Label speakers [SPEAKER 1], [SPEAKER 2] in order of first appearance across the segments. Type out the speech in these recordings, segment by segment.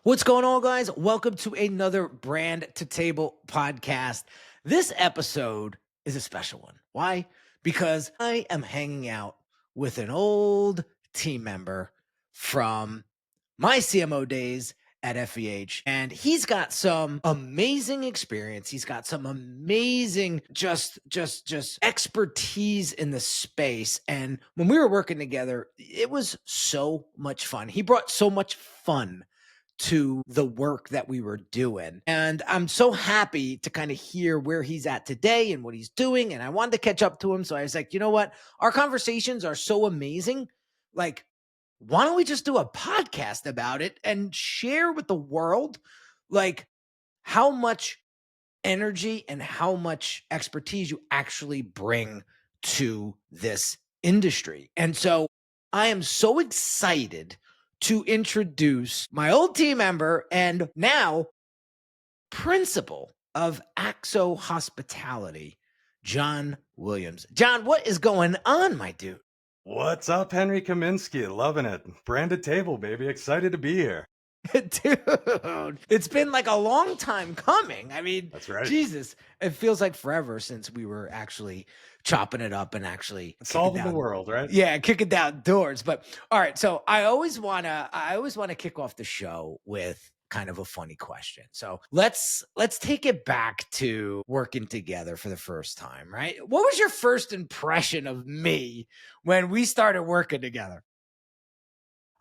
[SPEAKER 1] What's going on, guys? Welcome to another Brand to Table podcast. This episode is a special one. Why? Because I am hanging out with an old team member from my CMO days at FEH, and he's got some amazing experience. He's got some amazing just expertise in the space. And when we were working together, it was so much fun. He brought so much fun to the work that we were doing. And I'm so happy to kind of hear where he's at today and what he's doing. And I wanted to catch up to him. So I was like, you know what? Our conversations are so amazing. Like, why don't we just do a podcast about it and share with the world, like, how much energy and how much expertise you actually bring to this industry? And so I am so excited to introduce my old team member and now principal of Axo Hospitality, John Williams. John, what is going on, my dude?
[SPEAKER 2] What's up, Henry Kaminsky? Loving it. Branded table, baby. Excited to be here.
[SPEAKER 1] Dude, it's been like a long time coming. I mean,
[SPEAKER 2] That's right.
[SPEAKER 1] Jesus, it feels like forever since we were actually chopping it up and actually
[SPEAKER 2] Solving the world, right?
[SPEAKER 1] Yeah, kicking down doors. But all right, so I always wanna kick off the show with kind of a funny question. So let's take it back to working together for the first time, right? What was your first impression of me when we started working together?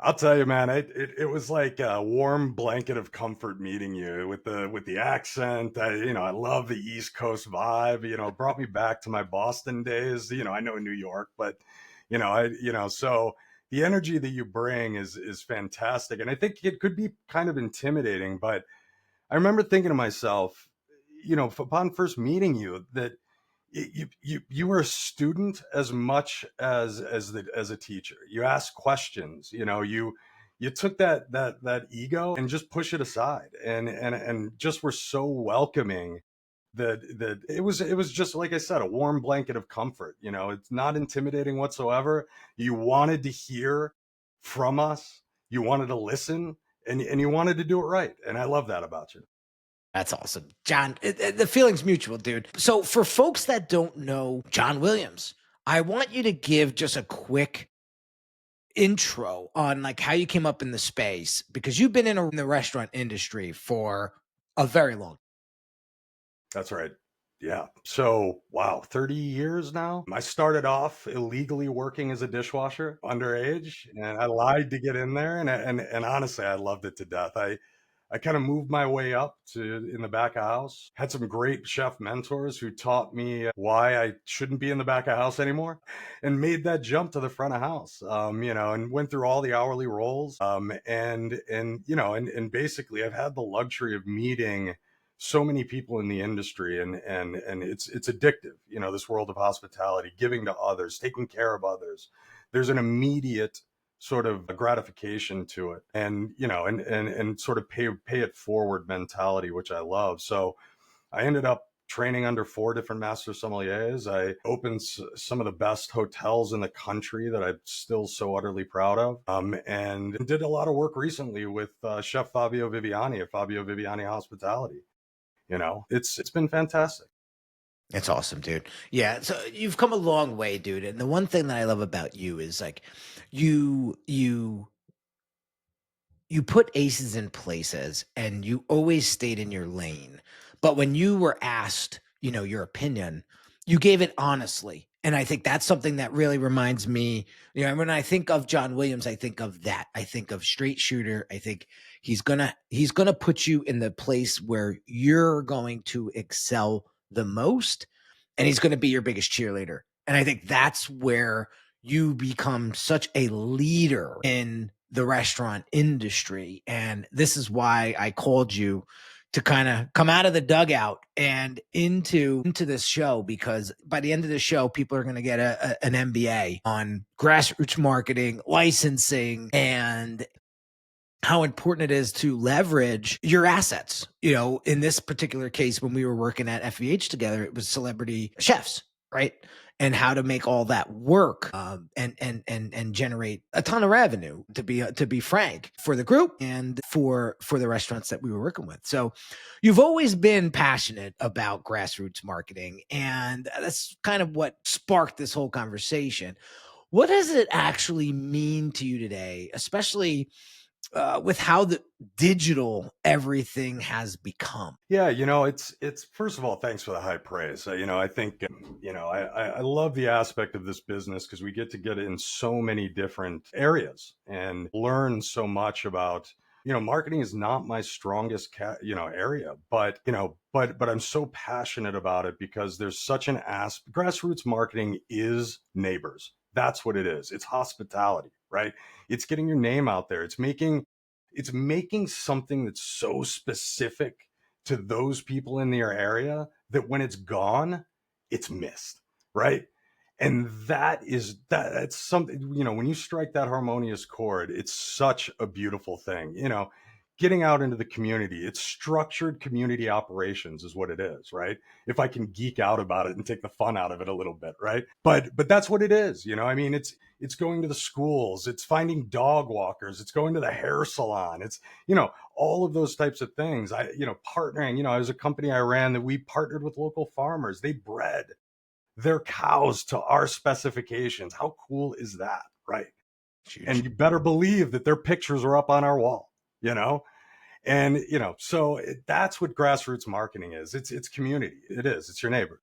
[SPEAKER 2] I'll tell you, man, it was like a warm blanket of comfort meeting you with the accent. I love the East Coast vibe. It brought me back to my Boston days. I know New York, but so the energy that you bring is fantastic. And I think it could be kind of intimidating, but I remember thinking to myself, upon first meeting you, that you were a student as much as a teacher. You asked questions. You took that ego and just push it aside, and just were so welcoming that it was just, like I said, a warm blanket of comfort. It's not intimidating whatsoever. You wanted to hear from us. You wanted to listen, and you wanted to do it right. And I love that about you.
[SPEAKER 1] That's awesome. John, the feeling's mutual, dude. So for folks that don't know John Williams, I want you to give just a quick intro on like how you came up in the space, because you've been in the restaurant industry for a very long.
[SPEAKER 2] That's right. Yeah. So, wow, 30 years now. I started off illegally working as a dishwasher underage, and I lied to get in there, and honestly, I loved it to death. I kind of moved my way up to in the back of house. Had some great chef mentors who taught me why I shouldn't be in the back of house anymore, and made that jump to the front of house. And went through all the hourly roles. And basically, I've had the luxury of meeting so many people in the industry, and it's addictive. This world of hospitality, giving to others, taking care of others. There's an immediate sort of gratification to it, and sort of pay it forward mentality, which I love. So I ended up training under 4 different master sommeliers. I opened some of the best hotels in the country that I'm still so utterly proud of, and did a lot of work recently with Chef Fabio Viviani at Fabio Viviani Hospitality. It's been fantastic.
[SPEAKER 1] It's awesome, dude. Yeah, so you've come a long way, dude. And the one thing that I love about you is like you put aces in places and you always stayed in your lane. But when you were asked, your opinion, you gave it honestly. And I think that's something that really reminds me, when I think of John Williams, I think of that. I think of straight shooter. I think he's going to put you in the place where you're going to excel the most, and he's going to be your biggest cheerleader. And I think that's where you become such a leader in the restaurant industry. And this is why I called you to kind of come out of the dugout and into this show, because by the end of the show, people are going to get an MBA on grassroots marketing, licensing, and how important it is to leverage your assets. In this particular case, when we were working at FEH together, it was celebrity chefs, right? and how to make all that work, and generate a ton of revenue, to be frank, for the group and for the restaurants that we were working with. So you've always been passionate about grassroots marketing, and that's kind of what sparked this whole conversation. What does it actually mean to you today, especially with how the digital everything has become?
[SPEAKER 2] Yeah, it's first of all, thanks for the high praise. I think I love the aspect of this business because we get in so many different areas and learn so much about. Marketing is not my strongest area, but but I'm so passionate about it because there's such an grassroots marketing is neighbors. That's what it is. It's hospitality, right? It's getting your name out there. It's making something that's so specific to those people in their area that when it's gone, it's missed, right? And that's something, when you strike that harmonious chord, it's such a beautiful thing. Getting out into the community, it's structured community operations is what it is, right? If I can geek out about it and take the fun out of it a little bit, right? But that's what it is. I mean, it's going to the schools, it's finding dog walkers, it's going to the hair salon, it's all of those types of things. Partnering, as a company I ran, that we partnered with local farmers. They bred their cows to our specifications. How cool is that, right? And
[SPEAKER 1] Huge.
[SPEAKER 2] you better believe that their pictures are up on our wall, and so that's what grassroots marketing is. It's community. It is. It's your neighbor.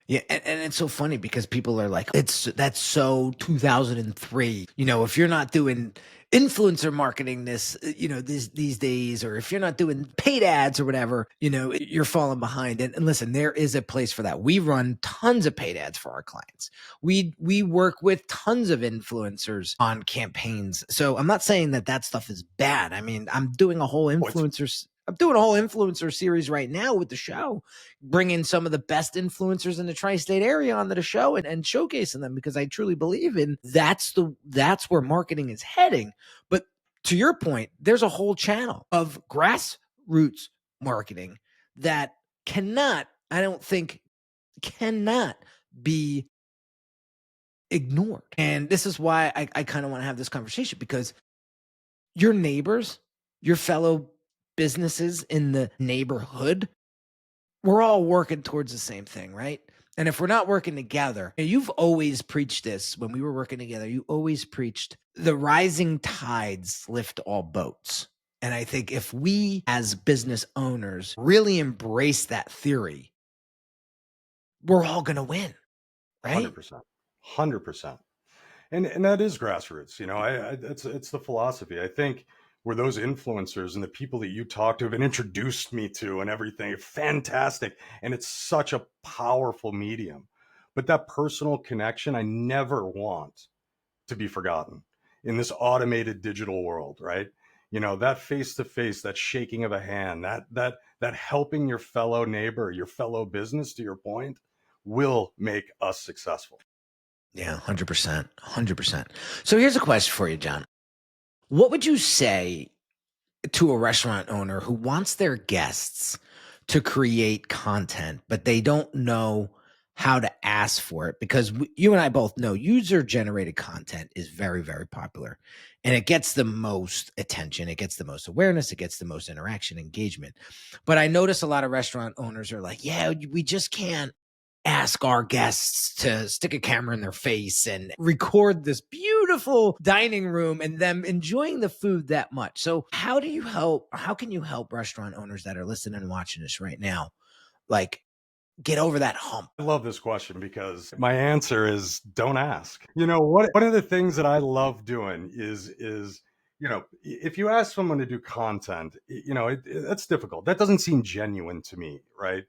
[SPEAKER 1] Yeah, and it's so funny because people are like, that's so 2003. If you're not doing influencer marketing these days, or if you're not doing paid ads or whatever, you're falling behind. And listen, there is a place for that. We run tons of paid ads for our clients. We work with tons of influencers on campaigns. So I'm not saying that stuff is bad. I mean,
[SPEAKER 2] Oh, it's
[SPEAKER 1] I'm doing a whole influencer series right now with the show, bringing some of the best influencers in the tri-state area onto the show, and showcasing them, because I truly believe in that's where marketing is heading. But to your point, there's a whole channel of grassroots marketing that I don't think, cannot be ignored. And this is why I kind of want to have this conversation, because your neighbors, your fellow businesses in the neighborhood, we're all working towards the same thing, right? And if we're not working together, and you've always preached this when we were working together, you always preached the rising tides lift all boats. And I think if we as business owners really embrace that theory, we're all going to win, right?
[SPEAKER 2] 100%. 100%. And that is grassroots. It's the philosophy. I think where those influencers and the people that you talk to have been introduced me to and everything, fantastic. And it's such a powerful medium. But that personal connection, I never want to be forgotten in this automated digital world, right? That face to face, that shaking of a hand, that helping your fellow neighbor, your fellow business, to your point, will make us successful.
[SPEAKER 1] Yeah, 100%. 100%. So here's a question for you, John. What would you say to a restaurant owner who wants their guests to create content, but they don't know how to ask for it? Because you and I both know user generated content is very, very popular, and it gets the most attention, it gets the most awareness, it gets the most interaction, engagement. But I notice a lot of restaurant owners are like, yeah, we just can't ask our guests to stick a camera in their face and record this beautiful dining room and them enjoying the food that much. So how can you help restaurant owners that are listening and watching this right now, like, get over that hump?
[SPEAKER 2] I love this question because my answer is don't ask. One of the things that I love doing is if you ask someone to do content, that's difficult. That doesn't seem genuine to me, right?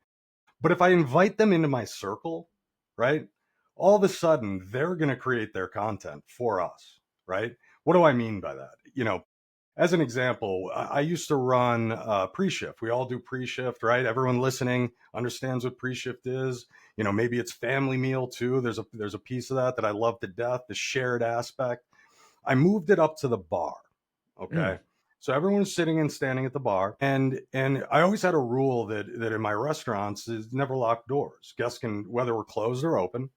[SPEAKER 2] But if I invite them into my circle, right, all of a sudden they're going to create their content for us, right? What do I mean by that? As an example, I used to run pre-shift. We all do pre-shift, right? Everyone listening understands what pre-shift is. Maybe it's family meal too. There's a piece of that I love to death, the shared aspect. I moved it up to the bar.
[SPEAKER 1] Mm,
[SPEAKER 2] Okay. So everyone's sitting and standing at the bar. And I always had a rule that in my restaurants is never lock doors. Guests can, whether we're closed or open,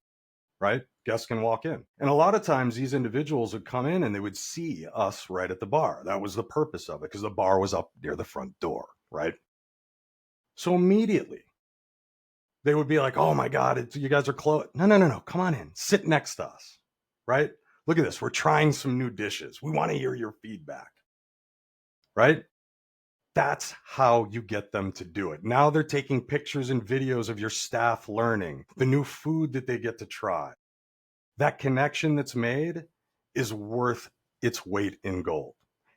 [SPEAKER 2] right? Guests can walk in. And a lot of times these individuals would come in and they would see us right at the bar. That was the purpose of it, because the bar was up near the front door, right? So immediately they would be like, oh my God, you guys are close. No, no, no, no. Come on in. Sit next to us, right? Look at this. We're trying some new dishes. We want to hear your feedback, right? That's how you get them to do it. Now they're taking pictures and videos of your staff learning, the new food that they get to try. That connection that's made is worth its weight in gold.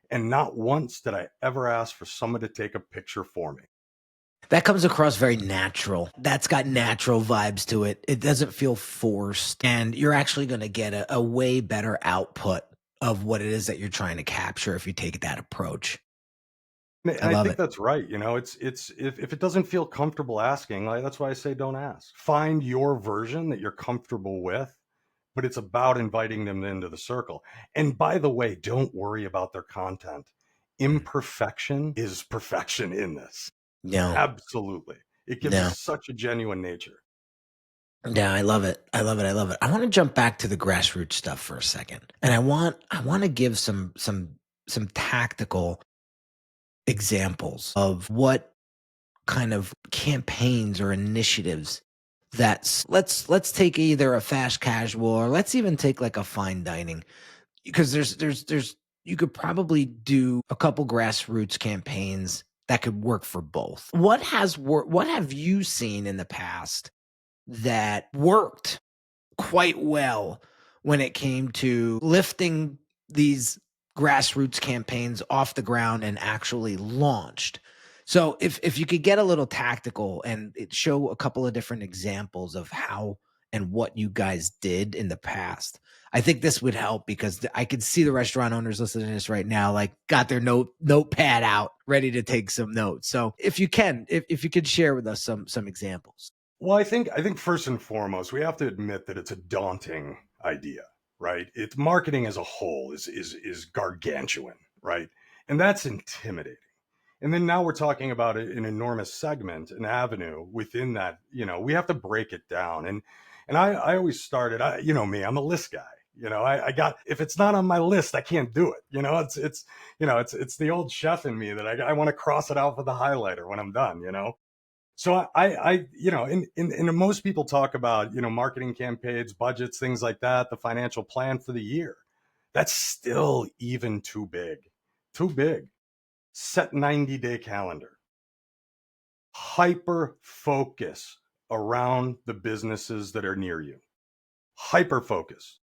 [SPEAKER 2] And not once did I ever ask for someone to take a picture for me.
[SPEAKER 1] That comes across very natural. That's got natural vibes to it. It doesn't feel forced. And you're actually going to get a way better output of what it is that you're trying to capture if you take that approach. I
[SPEAKER 2] And I
[SPEAKER 1] love
[SPEAKER 2] think
[SPEAKER 1] it.
[SPEAKER 2] that's right. It's if it doesn't feel comfortable asking, like, that's why I say don't ask. Find your version that you're comfortable with, but it's about inviting them into the circle. And by the way, don't worry about their content.
[SPEAKER 1] Mm.
[SPEAKER 2] Imperfection is perfection in this.
[SPEAKER 1] No,
[SPEAKER 2] Absolutely. It gives us
[SPEAKER 1] no.
[SPEAKER 2] such a genuine nature.
[SPEAKER 1] Yeah, I love it. I love it. I love it. I want to jump back to the grassroots stuff for a second. And I want to give some tactical examples of what kind of campaigns or initiatives that's let's take either a fast casual or let's even take like a fine dining, because there's you could probably do a couple grassroots campaigns that could work for both. What have you seen in the past that worked quite well when it came to lifting these grassroots campaigns off the ground and actually launched? So if you could get a little tactical and show a couple of different examples of how and what you guys did in the past, I think this would help, because I could see the restaurant owners listening to this right now, like got their notepad out, ready to take some notes. So if you can, if you could share with us some examples.
[SPEAKER 2] Well, I think first and foremost, we have to admit that it's a daunting idea, right? It's marketing as a whole is gargantuan, right? And that's intimidating. And then now we're talking about an enormous segment, an avenue within that. We have to break it down. And I always started, me, I'm a list guy. I got, if it's not on my list, I can't do it. It's the old chef in me that I want to cross it out with a highlighter when I'm done. So and most people talk about, marketing campaigns, budgets, things like that, the financial plan for the year. That's still even too big. Set 90-day calendar, hyper focus around the businesses that are near you, hyper focus,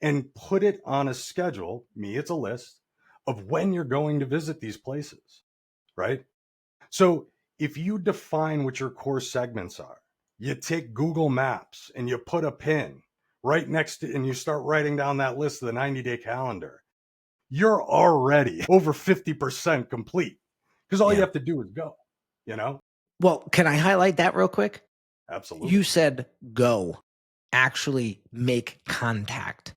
[SPEAKER 2] and put it on a schedule. Me, it's a list of when you're going to visit these places, right? So if you define what your core segments are, you take Google Maps and you put a pin right next to, and you start writing down that list of the 90-day calendar, you're already over 50% complete, because all you
[SPEAKER 1] Yeah.
[SPEAKER 2] have to do is go, you know?
[SPEAKER 1] Well, can I highlight that real quick?
[SPEAKER 2] Absolutely.
[SPEAKER 1] You said go, actually make contact.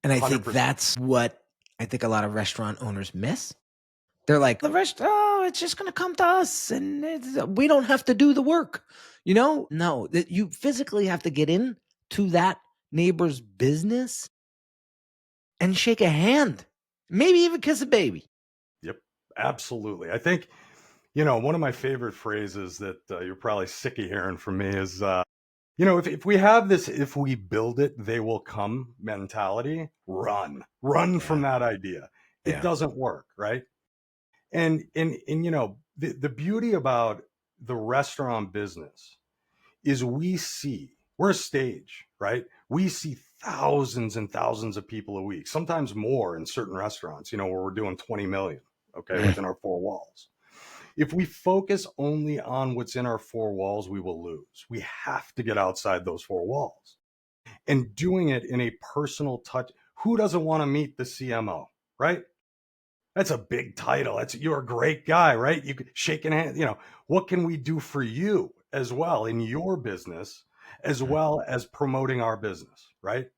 [SPEAKER 1] And I think
[SPEAKER 2] 100%.
[SPEAKER 1] that's what I think a lot of restaurant owners miss. They're like, oh, it's just going to come to us and we don't have to do the work. No, that you physically have to get in to that neighbor's business and shake a hand, maybe even kiss a baby.
[SPEAKER 2] Yep. Absolutely. I think, one of my favorite phrases that you're probably sick of hearing from me is, if we have this, if we build it, they will come mentality, run from
[SPEAKER 1] Yeah.
[SPEAKER 2] that idea. It
[SPEAKER 1] Yeah.
[SPEAKER 2] doesn't work, right? And the beauty about the restaurant business is we're a stage, right? We see thousands and thousands of people a week, sometimes more in certain restaurants, where we're doing 20 million, okay,
[SPEAKER 1] Mm.
[SPEAKER 2] within our four walls. If we focus only on what's in our four walls, we will lose. We have to get outside those four walls, and doing it in a personal touch. Who doesn't want to meet the CMO, right? That's a big title. You're a great guy, right? You could shaking hands. What can we do for you as well in your business, as
[SPEAKER 1] Mm.
[SPEAKER 2] well as promoting our business, right?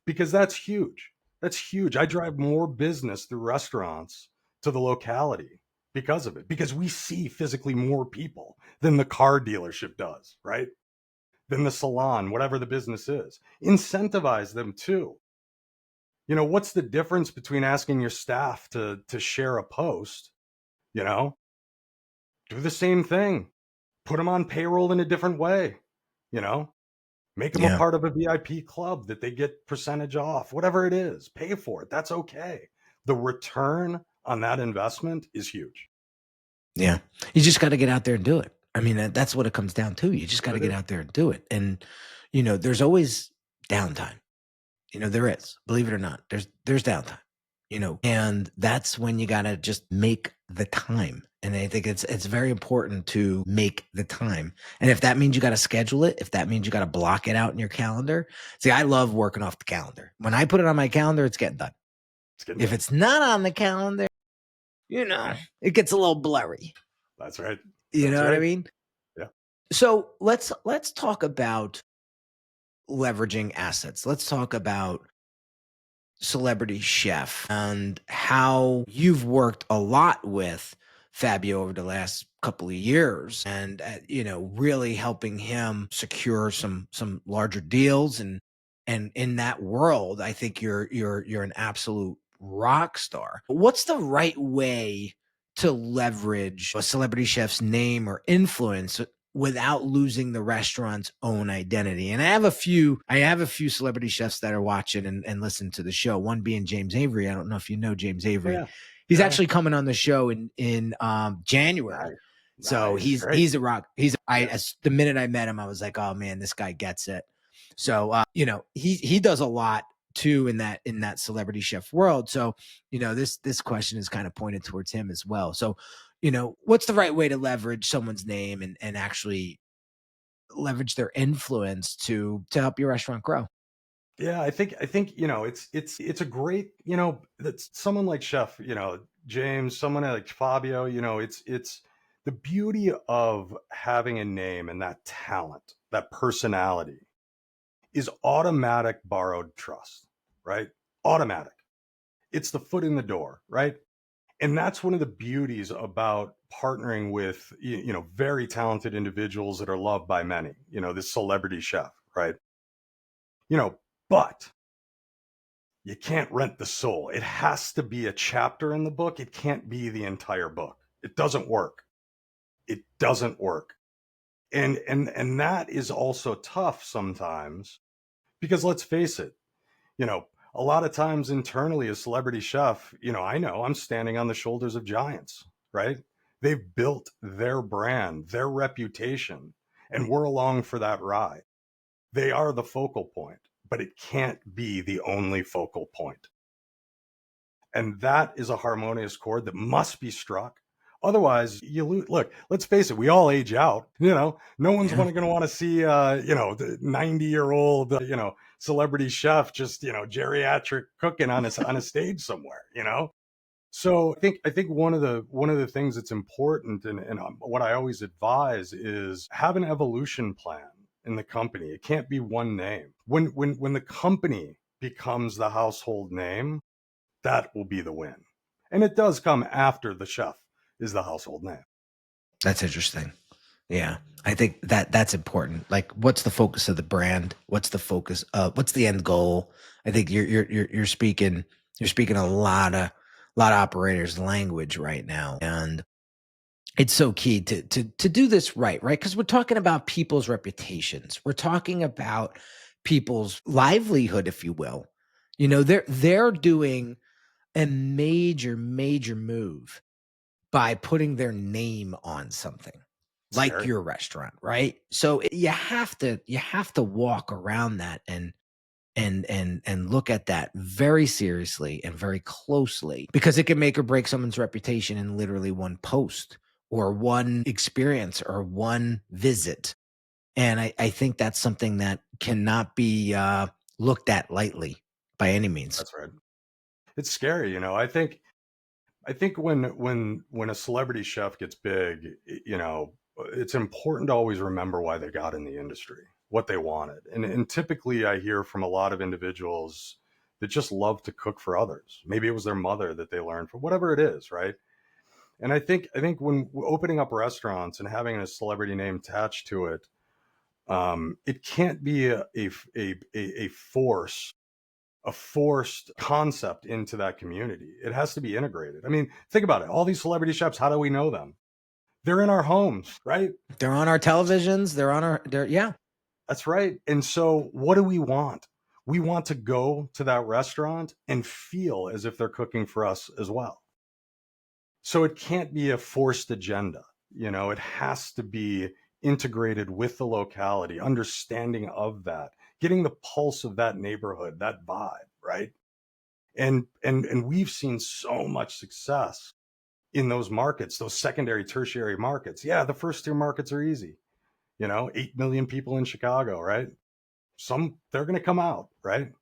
[SPEAKER 2] Because that's huge. That's huge. I drive more business through restaurants to the locality because of it, because we see physically more people than the car dealership does, right? than the salon, whatever the business is. Incentivize them too. What's the difference between asking your staff to share a post? You know, do the same thing. Put them on payroll in a different way. You know, make them a
[SPEAKER 1] Yeah.
[SPEAKER 2] part of a VIP club that they get percentage off, whatever it is, pay for it. That's okay. The return on that investment is huge.
[SPEAKER 1] Yeah. You just got to get out there and do it. I mean, that's what it comes down to. You just got to
[SPEAKER 2] What it
[SPEAKER 1] get
[SPEAKER 2] is.
[SPEAKER 1] out there and do it. And, there's always downtime. There is, believe it or not, there's downtime, and that's when you got to just make the time. And I think it's very important to make the time. And if that means you got to schedule it, if that means you got to block it out in your calendar. See, I love working off the calendar. When I put it on my calendar, it's getting done.
[SPEAKER 2] It's getting
[SPEAKER 1] If
[SPEAKER 2] done.
[SPEAKER 1] it's not on the calendar, it gets a little blurry.
[SPEAKER 2] That's right.
[SPEAKER 1] You
[SPEAKER 2] That's
[SPEAKER 1] know what I
[SPEAKER 2] right.
[SPEAKER 1] mean?
[SPEAKER 2] Yeah.
[SPEAKER 1] So let's talk about leveraging assets. Let's talk about celebrity chef and how you've worked a lot with Fabio over the last couple of years, and really helping him secure some larger deals. And in that world, I think you're an absolute rock star. What's the right way to leverage a celebrity chef's name or influence without losing the restaurant's own identity? And I have a few celebrity chefs that are watching and listen to the show. One being James Avery. I don't know if you know James
[SPEAKER 2] Oh,
[SPEAKER 1] Avery.
[SPEAKER 2] yeah.
[SPEAKER 1] He's
[SPEAKER 2] Yeah.
[SPEAKER 1] actually coming on the show in January.
[SPEAKER 2] Nice.
[SPEAKER 1] So
[SPEAKER 2] Nice.
[SPEAKER 1] he's
[SPEAKER 2] Great.
[SPEAKER 1] he's a rock.
[SPEAKER 2] Yeah.
[SPEAKER 1] As the minute I met him, I was like, oh man, this guy gets it. So he does a lot too in that celebrity chef world. So this question is kind of pointed towards him as well. So what's the right way to leverage someone's name and actually leverage their influence to help your restaurant grow?
[SPEAKER 2] Yeah, I think it's a great, that's someone like Chef, James, someone like Fabio, it's the beauty of having a name and that talent, that personality is automatic borrowed trust, right? Automatic. It's the foot in the door, right? And that's one of the beauties about partnering with very talented individuals that are loved by many, this celebrity chef, right? You know, but you can't rent the soul. It has to be a chapter in the book. It can't be the entire book. It doesn't work. It doesn't work. And that is also tough sometimes because let's face it, you know, a lot of times internally as celebrity chef, I know I'm standing on the shoulders of giants, right? They've built their brand, their reputation, and we're along for that ride. They are the focal point, but it can't be the only focal point. And that is a harmonious chord that must be struck. Otherwise, you lose. Look, let's face it, we all age out. No one's
[SPEAKER 1] Yeah.
[SPEAKER 2] going to want to see, the 90-year-old, celebrity chef just, geriatric cooking on a stage somewhere. So I think one of the things that's important and what I always advise is have an evolution plan in the company. It can't be one name. When the company becomes the household name, that will be the win. And it does come after the chef is the household name.
[SPEAKER 1] That's interesting. Yeah. I think that's important. Like, what's the focus of the brand? What's the focus of what's the end goal? I think you're speaking a lot of operators language right now. And it's so key to do this right? Because we're talking about people's reputations. We're talking about people's livelihood, if you will. They're doing a major move by putting their name on something like
[SPEAKER 2] Scary.
[SPEAKER 1] your restaurant, right? So you have to walk around that and look at that very seriously and very closely, because it can make or break someone's reputation in literally one post or one experience or one visit. And I think that's something that cannot be looked at lightly by any means.
[SPEAKER 2] That's right. It's scary. I think when a celebrity chef gets big, it's important to always remember why they got in the industry, what they wanted. And typically I hear from a lot of individuals that just love to cook for others. Maybe it was their mother that they learned from, whatever it is, right? And I think when opening up restaurants and having a celebrity name attached to it, It can't be a force, a forced concept into that community. It has to be integrated. I mean, think about it. All these celebrity chefs, how do we know them? They're in our homes, right?
[SPEAKER 1] They're on our televisions. Yeah.
[SPEAKER 2] That's right. And so what do we want? We want to go to that restaurant and feel as if they're cooking for us as well. So it can't be a forced agenda. It has to be integrated with the locality, understanding of that, getting the pulse of that neighborhood, that vibe, right? And we've seen so much success in those markets, those secondary, tertiary markets. Yeah, the first tier markets are easy. 8 million people in Chicago, right? Some they're going to come out, right?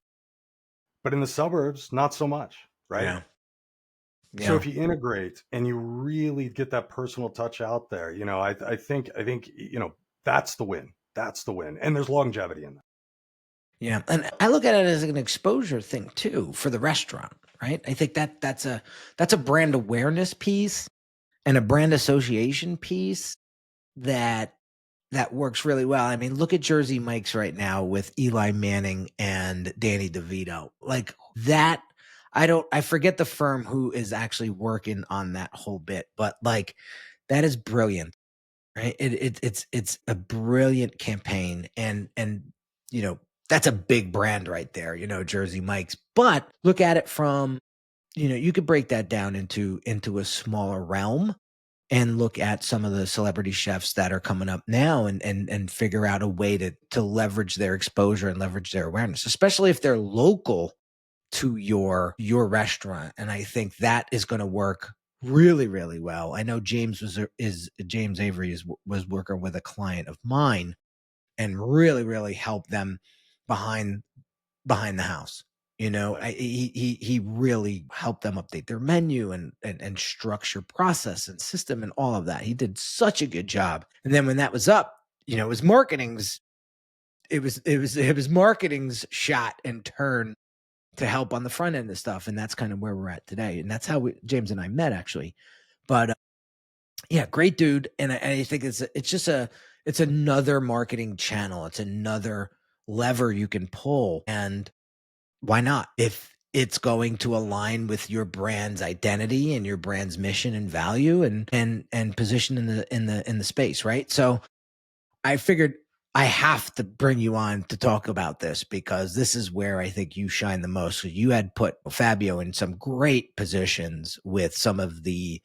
[SPEAKER 2] But in the suburbs, not so much, right?
[SPEAKER 1] Yeah.
[SPEAKER 2] So
[SPEAKER 1] Yeah.
[SPEAKER 2] if you integrate and you really get that personal touch out there, I think that's the win. That's the win, and there's longevity in that.
[SPEAKER 1] Yeah, and I look at it as an exposure thing too for the restaurant, right? I think that's a brand awareness piece and a brand association piece that that works really well. I mean, look at Jersey Mike's right now with Eli Manning and Danny DeVito. Like that, I forget the firm who is actually working on that whole bit, but like that is brilliant, right? It's a brilliant campaign, and you know that's a big brand right there, Jersey Mike's. But look at it from, you could break that down into a smaller realm and look at some of the celebrity chefs that are coming up now and figure out a way to leverage their exposure and leverage their awareness, especially if they're local to your restaurant. And I think that is going to work really, really well. I know James Avery was working with a client of mine and really, really helped them behind behind the house.
[SPEAKER 2] Nice.
[SPEAKER 1] He really helped them update their menu and structure process and system and all of that. He did such a good job. And then when that was up, it was marketing's shot and turn to help on the front end of stuff. And that's kind of where we're at today. And that's how James and I met actually. But yeah, great dude. And I think it's another marketing channel. It's another lever you can pull. And why not? If it's going to align with your brand's identity and your brand's mission and value and position in the space, right? So I figured I have to bring you on to talk about this because this is where I think you shine the most. So you had put Fabio in some great positions with some of the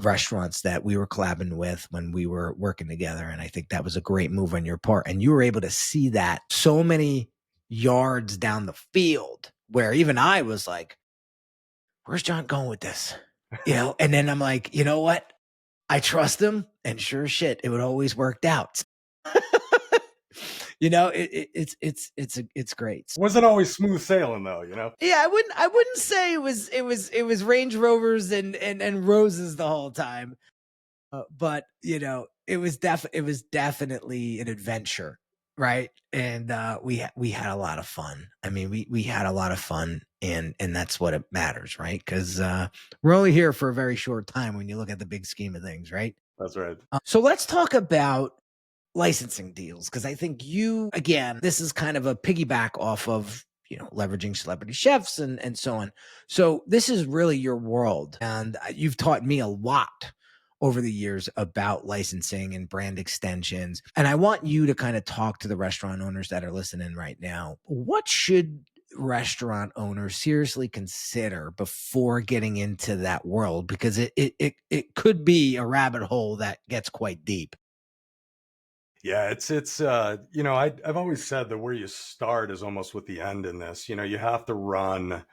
[SPEAKER 1] restaurants that we were collabing with when we were working together. And I think that was a great move on your part. And you were able to see that so many yards down the field where even I was like, where's John going with this? And then I'm like, you know what? I trust him. And sure as shit, it would always worked out. It's great.
[SPEAKER 2] Wasn't always smooth sailing though.
[SPEAKER 1] Yeah, I wouldn't say it was Range Rovers and roses the whole time. But it was definitely an adventure, right? And we had a lot of fun. I mean, we had a lot of fun, and that's what it matters, right? Because we're only here for a very short time when you look at the big scheme of things, right?
[SPEAKER 2] That's right.
[SPEAKER 1] So let's talk about licensing deals because I think again, this is kind of a piggyback off of leveraging celebrity chefs and so on. So this is really your world, and you've taught me a lot over the years about licensing and brand extensions. And I want you to kind of talk to the restaurant owners that are listening right now. What should restaurant owners seriously consider before getting into that world? Because it could be a rabbit hole that gets quite deep.
[SPEAKER 2] Yeah, it's I've always said that where you start is almost with the end in this. You have to run,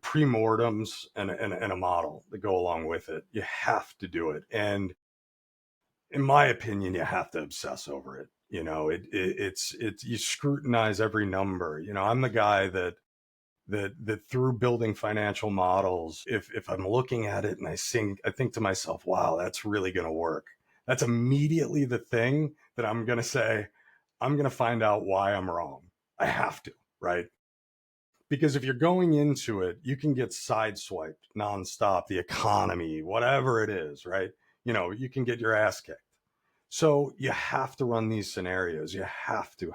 [SPEAKER 2] pre-mortems and a model that go along with it. You have to do it. And in my opinion, you have to obsess over it. It's you scrutinize every number. I'm the guy that through building financial models, if I'm looking at it and I think to myself, wow, that's really going to work. That's immediately the thing that I'm going to say, I'm going to find out why I'm wrong. I have to, right? Because if you're going into it, you can get sideswiped nonstop, the economy, whatever it is, right? You can get your ass kicked. So you have to run these scenarios. You have to.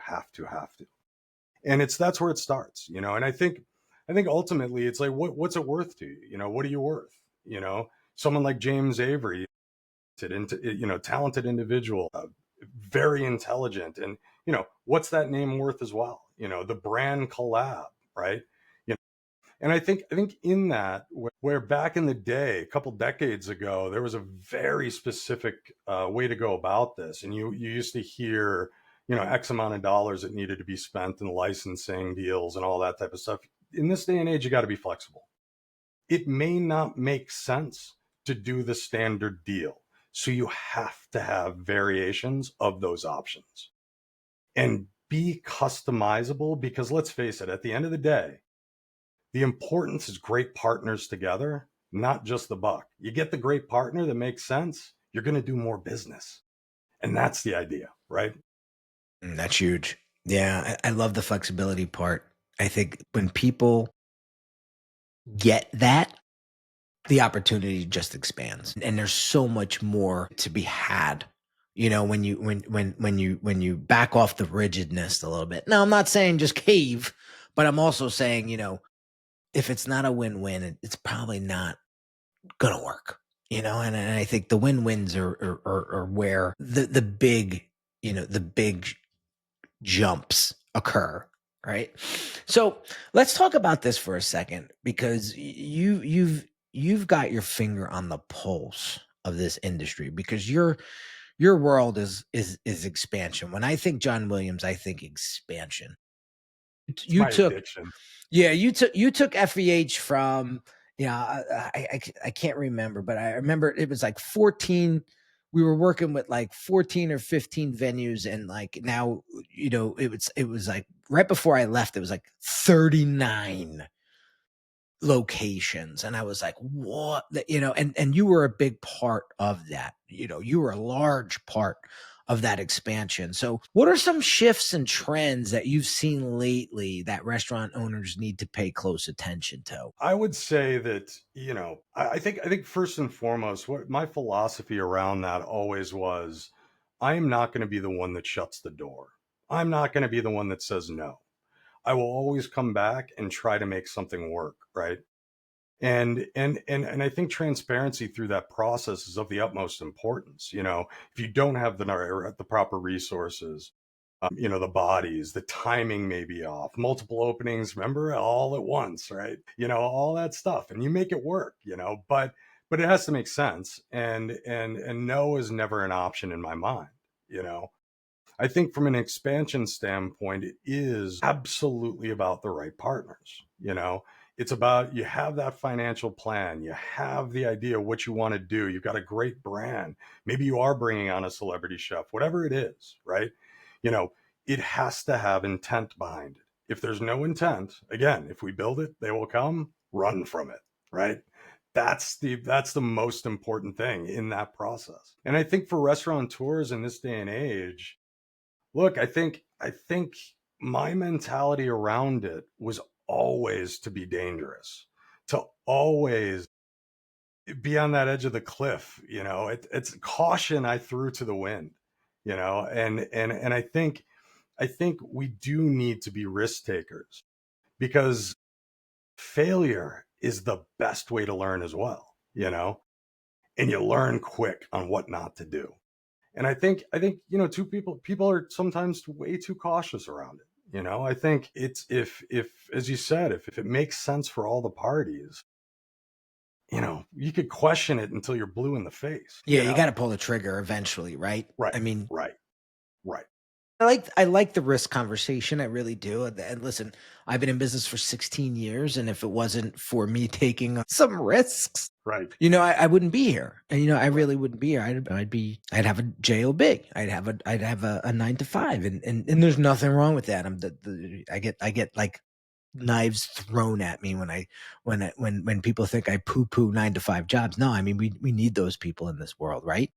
[SPEAKER 2] And that's where it starts, and I think ultimately it's like, what's it worth to you? What are you worth? Someone like James Avery, talented individual, very intelligent, and what's that name worth as well? The brand collab, right? And I think in that, where back in the day, a couple decades ago, there was a very specific way to go about this, and you used to hear, X amount of dollars that needed to be spent in licensing deals and all that type of stuff. In this day and age, you got to be flexible. It may not make sense to do the standard deal, so you have to have variations of those options and be customizable, because let's face it, at the end of the day, the importance is great partners together, not just the buck. You get the great partner that makes sense, you're going to do more business. And that's the idea, right?
[SPEAKER 1] That's huge. Yeah, I love the flexibility part. I think when people get that, the opportunity just expands, and there's so much more to be had. When you back off the rigidness a little bit. Now, I'm not saying just cave, but I'm also saying, if it's not a win-win, it's probably not gonna work. And I think the win-wins are where the big jumps occur, right? So let's talk about this for a second, because you've got your finger on the pulse of this industry, because your world is expansion. When I think John Williams, I think expansion.
[SPEAKER 2] It's
[SPEAKER 1] You
[SPEAKER 2] my
[SPEAKER 1] took
[SPEAKER 2] addiction.
[SPEAKER 1] Yeah, you took FEH from, I can't remember, but I remember it was like 14. We were working with like 14 or 15 venues, and like now, it was like right before I left, it was like 39 locations, and I was like, what? And you were a big part of that. You were a large part of that expansion. So what are some shifts and trends that you've seen lately that restaurant owners need to pay close attention to?
[SPEAKER 2] I would say that, I think first and foremost, what my philosophy around that always was, I am not going to be the one that shuts the door. I'm not going to be the one that says no. I will always come back and try to make something work, right? And I think transparency through that process is of the utmost importance. If you don't have the proper resources, the bodies, the timing may be off, multiple openings, remember, all at once, right? All that stuff, and you make it work, but it has to make sense. And no is never an option in my mind. you know I think from an expansion standpoint, it is absolutely about the right partners. It's about, you have that financial plan, you have the idea of what you want to do, you've got a great brand. Maybe you are bringing on a celebrity chef, whatever it is, right? You know, it has to have intent behind it. If there's no intent, again, if we build it, they will come, run from it, right? That's the most important thing in that process. And I think for restaurateurs in this day and age, look, I think my mentality around it was always to be dangerous, to always be on that edge of the cliff. It's caution I threw to the wind. And I think we do need to be risk takers, because failure is the best way to learn as well. And you learn quick on what not to do. And I think two people are sometimes way too cautious around it. I think it's, if as you said, if it makes sense for all the parties, you could question it until you're blue in the face.
[SPEAKER 1] Yeah, you got to pull the trigger eventually, right?
[SPEAKER 2] Right,
[SPEAKER 1] I mean,
[SPEAKER 2] right, right.
[SPEAKER 1] I like the risk conversation. I really do. And listen, I've been in business for 16 years, and if it wasn't for me taking some risks,
[SPEAKER 2] Right,
[SPEAKER 1] I wouldn't be here. And I
[SPEAKER 2] right,
[SPEAKER 1] really wouldn't be here. I'd have a job. I'd have a 9 to 5, and there's nothing wrong with that. I get like knives thrown at me when people think I poo poo 9 to 5 jobs. No, I mean, we need those people in this world, right?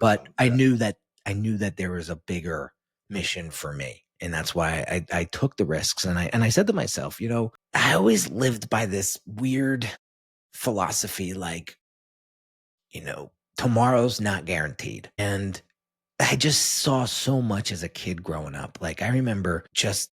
[SPEAKER 1] But
[SPEAKER 2] 100%.
[SPEAKER 1] I
[SPEAKER 2] Yeah,
[SPEAKER 1] knew that I knew that there was a bigger mission for me. And that's why I took the risks. And I said to myself, I always lived by this weird philosophy, like, tomorrow's not guaranteed. And I just saw so much as a kid growing up. Like I remember just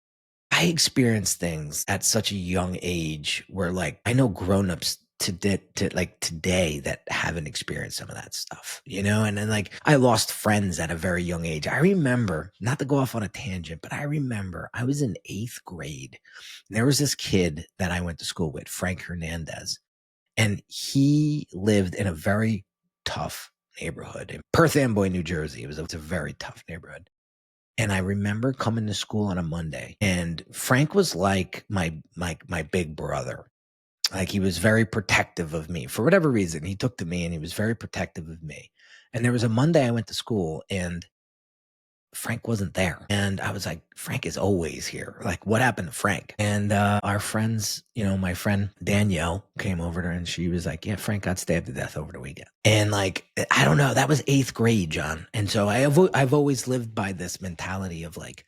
[SPEAKER 1] I experienced things at such a young age where like I know grown-ups to like today that haven't experienced some of that stuff, And then like I lost friends at a very young age. I remember, not to go off on a tangent, but I remember I was in 8th grade. And there was this kid that I went to school with, Frank Hernandez, and he lived in a very tough neighborhood in Perth Amboy, New Jersey. It's a very tough neighborhood. And I remember coming to school on a Monday, and Frank was like my big brother. Like he was very protective of me for whatever reason. He took to me, and he was very protective of me. And there was a Monday I went to school, and Frank wasn't there. And I was like, Frank is always here. Like, what happened to Frank? And our friends, my friend Danielle came over to her and she was like, yeah, Frank got stabbed to death over the weekend. And like, I don't know, that was 8th grade, John. And so I've always lived by this mentality of like,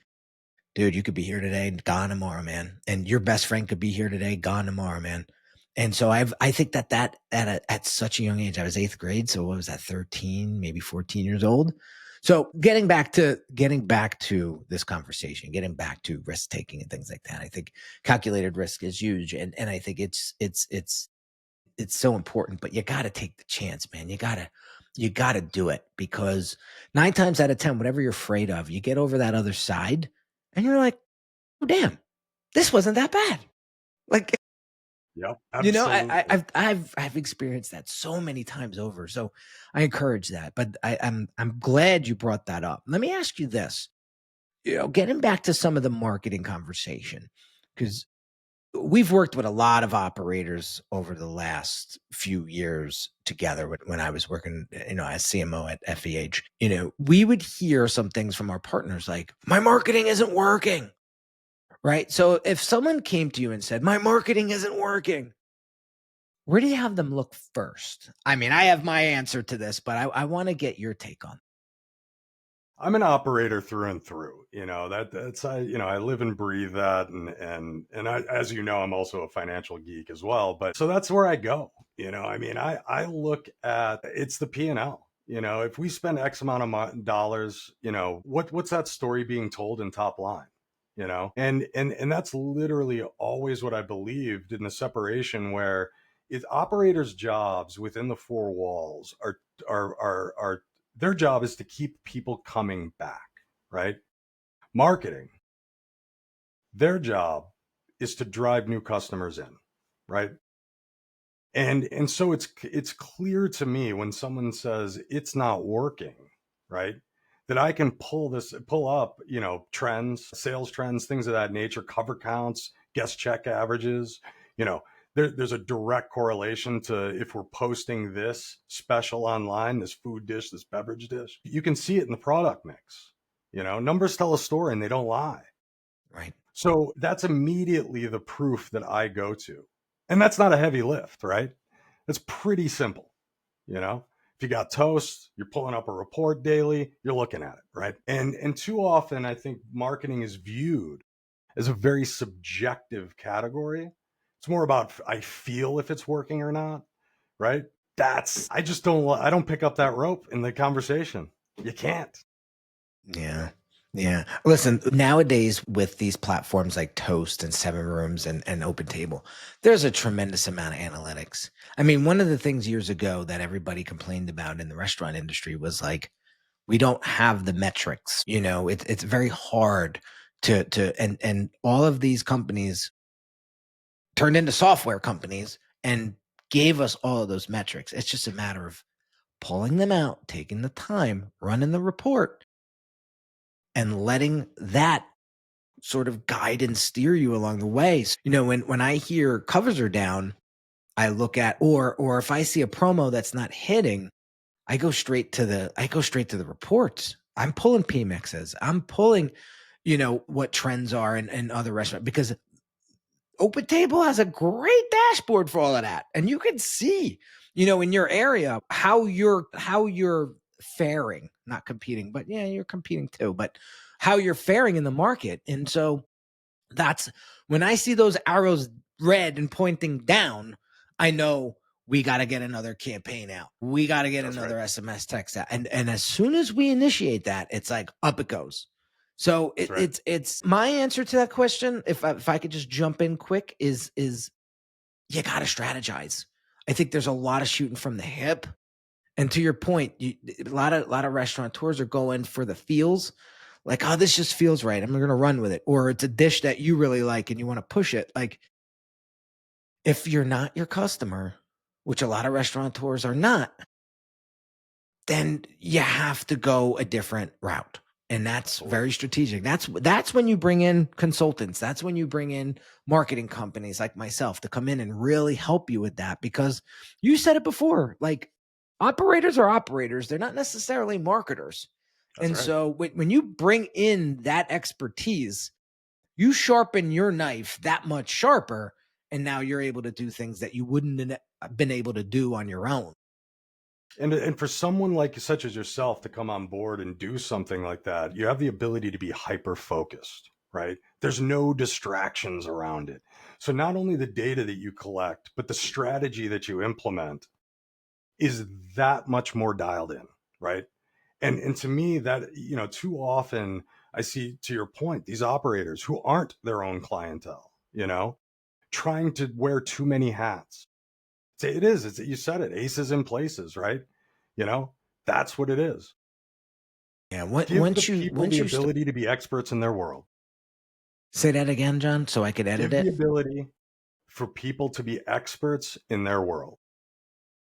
[SPEAKER 1] dude, you could be here today and gone tomorrow, man. And your best friend could be here today, gone tomorrow, man. And so I think that at such a young age, I was 8th grade. So what was that? 13, maybe 14 years old. So getting back to this conversation, getting back to risk taking and things like that, I think calculated risk is huge, and I think it's so important. But you got to take the chance, man. You gotta do it, because 9 times out of 10, whatever you're afraid of, you get over that other side, and you're like, oh damn, this wasn't that bad. Like
[SPEAKER 2] Yep,
[SPEAKER 1] I,
[SPEAKER 2] absolutely.
[SPEAKER 1] I've experienced that so many times over. So I encourage that. But I'm glad you brought that up. Let me ask you this. Getting back to some of the marketing conversation, because we've worked with a lot of operators over the last few years together when I was working, as CMO at FEH. We would hear some things from our partners like, my marketing isn't working. Right. So if someone came to you and said, my marketing isn't working, where do you have them look first? I mean, I have my answer to this, but I want to get your take on.
[SPEAKER 2] I'm an operator through and through. I live and breathe that, and I, as you know, I'm also a financial geek as well. But so that's where I go. I look at it's the P&L. If we spend X amount of dollars, what's that story being told in top line? And that's literally always what I believed in the separation where it's operators' jobs within the four walls are their job is to keep people coming back, right? Marketing, their job is to drive new customers in, right? And so it's clear to me when someone says it's not working, right? That I can pull up, trends, sales trends, things of that nature, cover counts, guest check averages, you know, there's a direct correlation to if we're posting this special online, this food dish, this beverage dish, you can see it in the product mix. Numbers tell a story and they don't lie.
[SPEAKER 1] Right.
[SPEAKER 2] So that's immediately the proof that I go to. And that's not a heavy lift, right? It's pretty simple. If you got toast, you're pulling up a report daily, you're looking at it, right? And too often I think marketing is viewed as a very subjective category. It's more about I feel if it's working or not, right? I don't pick up that rope in the conversation. You can't.
[SPEAKER 1] Yeah. Yeah. Listen, nowadays with these platforms like Toast and Seven Rooms and Open Table, there's a tremendous amount of analytics. I mean, one of the things years ago that everybody complained about in the restaurant industry was like, we don't have the metrics. It's very hard and all of these companies turned into software companies and gave us all of those metrics. It's just a matter of pulling them out, taking the time, running the report, and letting that sort of guide and steer you along the way. So, when I hear covers are down, I look at or if I see a promo that's not hitting, I go straight to the reports. I'm pulling PMXs. I'm pulling, what trends are in other restaurants, because Open Table has a great dashboard for all of that. And you can see, in your area how you're faring, not competing, but yeah, you're competing too, but how you're faring in the market. And so that's when I see those arrows red and pointing down, I know we got to get another campaign out. We got to get
[SPEAKER 2] That's
[SPEAKER 1] another
[SPEAKER 2] right.
[SPEAKER 1] SMS text out. And as soon as we initiate that, it's like up it goes. So
[SPEAKER 2] That's right.
[SPEAKER 1] it's my answer to that question. If I could just jump in quick, is you got to strategize. I think there's a lot of shooting from the hip. And to your point, a lot of restaurateurs are going for the feels, like, oh, this just feels right. I'm going to run with it. Or it's a dish that you really like and you want to push it. Like, if you're not your customer, which a lot of restaurateurs are not, then you have to go a different route. And that's very strategic. That's when you bring in consultants. That's when you bring in marketing companies like myself to come in and really help you with that, because you said it before, like, operators are operators. They're not necessarily marketers.
[SPEAKER 2] That's
[SPEAKER 1] And
[SPEAKER 2] right.
[SPEAKER 1] so when you bring in that expertise, you sharpen your knife that much sharper. And now you're able to do things that you wouldn't have been able to do on your own.
[SPEAKER 2] And for someone like such as yourself to come on board and do something like that, you have the ability to be hyper focused, right? There's no distractions around it. So not only the data that you collect, but the strategy that you implement is that much more dialed in, right? And to me, that, too often I see, to your point, these operators who aren't their own clientele, trying to wear too many hats. It's, you said it, aces in places, right? You know, that's what it is.
[SPEAKER 1] Yeah.
[SPEAKER 2] Give the people
[SPEAKER 1] Once
[SPEAKER 2] the
[SPEAKER 1] you
[SPEAKER 2] ability to be experts in their world.
[SPEAKER 1] say that again, John, so I could edit
[SPEAKER 2] Give the
[SPEAKER 1] it.
[SPEAKER 2] ability for people to be experts in their world.